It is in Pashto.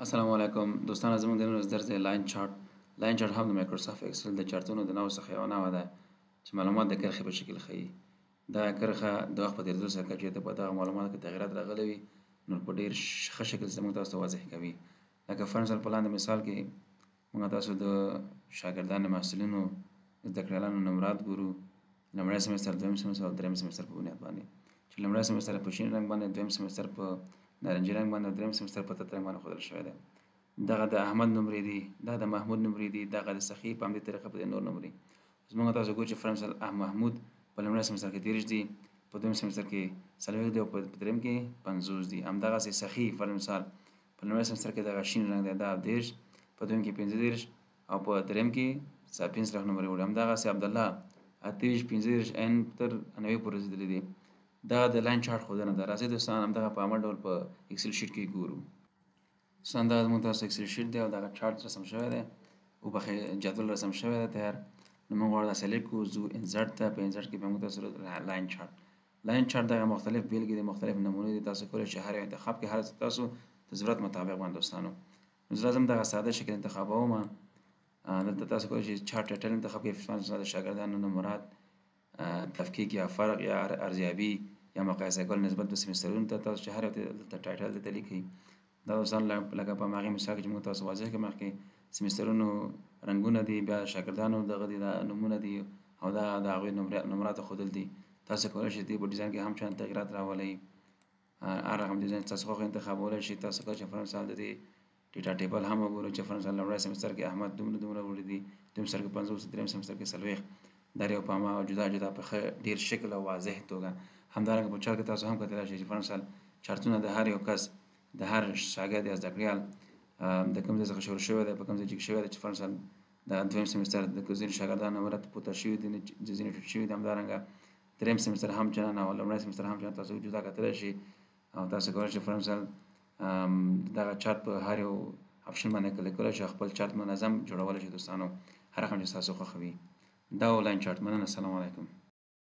السلام علیکم دوستان، زموږ د نن ورځې درس دی لاین چارت هم د مایکروسافټ اکسل د چارتونو د نوع څخه یوه نوعه ده چې معلومات د کرښې په شکل ښیي. دغه کرښه د وخت په تېرېدو سره کله چېرته په دغه معلوماتو کې تغیرات راغلی وي نو په ډېر ښه شکل سره موږ تاسو ته واضح کوي. لکه فرضاً په لاندې مثال کې موږ تاسو د شاګردانو محصلینو زده کړیالانو نمرات ګورو، لومړی سمستر، دویم سمستر او دریم سمستر په بنیاد باندې، چې لومړی سمستر په شین رنګ باندې، دویم سمستر په نارنجي رنګ باندې او دریم سمستر په تت رنګ باندې ښودل شوی دی. دغه د احمد نمرې دي، دا د محمود نمرې دي، دغه د سخي په همدې طریقه په دې نور نمرې. اوس موږ تاسو ګورو چې فرضاً محمود په لومړی سمستر کې 30 دي، په دویم سمستر کې 40 دي او په دریم کې 50 دي. همدغسې سخي فرض مثال په لومړی سمستر کې دغه شین رنګ دی، دا 30، په دویم کې 35 او په دریم کې 15 نمرې وړي. همدغسې عبدالله 28 15 ان تر 90 پورې رسېدلي دي. دا د لاین چارت ښودنه ده. راځئ دوستان همدغه په عمل ډول په اکسل شیټ کې ګورو. دوستان دا زموږ تاسو اکسل شیټ دی او دغه چارت رسم شوی دی، وبخښئ جدول رسم شوی دی تیار. نو موږ غواړو دا سلیکټ کړو، ځو انسرټ ته، په انسرټ کې به موږ تاسو لاین چارت دغه مختلف بیلګې دي، مختلف نمونې دي، تاسو کولی شئ هر یو انتخاب کړئ، هر څه تاسو د ضرورت مطابق باندې دوستانو. نو زه راځم دغه ساده شکل انتخابوم. دلته تاسو کولی شئ چارت ټایټل انتخاب کړئ، مثلا د شاګردانو نمرات، تفکیک یا فرق یا ارزیابي یا مقایسه کول نسبت د سمسترونو ته، تاسو چې هر یو دلته ټایټل دلته لیکئ. دا دوستان لکه په هماغې مثال کې چې موږ تاسو واضح کړو مخکې، سمسترونو رنګونه دي، بیا شاګردانو دغه دي، دا نومونه دي او دا د هغوی نمرات ښودل دي. تاسو کولی شئ دې په ډیزاین کې هم چندان تغیرات راولئ، هر رقم ډیزاین تاسو خوښ انتخابولی شئ. تاسو کولی شئ فرض مثال د دې ډیټا ټیبل هم وګورئ چې فرض مثال لومړی سمستر کې احمد دومره وړي دي، دویم سمستر کې 50، دریم سمستر کې 40. دا یو په هماغه جدا جدا په ښه ډېر شکل او واضح توګه. همدارنګه په چارت کې تاسو هم کتلی شئ چې فرض مثال چارتونه د هر یو کس، د هر شاګرد یا زده کړیال د کوم ځای څخه شروع شوی دی، په کوم ځای کې شوی دی، چې فرض مثال د دویم سمستر د ځینو شاګردانو نمرات پورته شوي دي، ځینې ټیټ شوي دي. همدارنګه دریم سمستر هم چندان او لومړی سمستر هم چندان تاسو جدا کتلی شئ او تاسو کولی شئ فرض مثال دغه چارت په هر یو اپشن باندې کلیک کولی شئ، خپل چارت منظم جوړولی شئ دوستانو، هر رقم چې ستاسو خوښوي. دا و لاین چارت. مننه، السلام علیکم.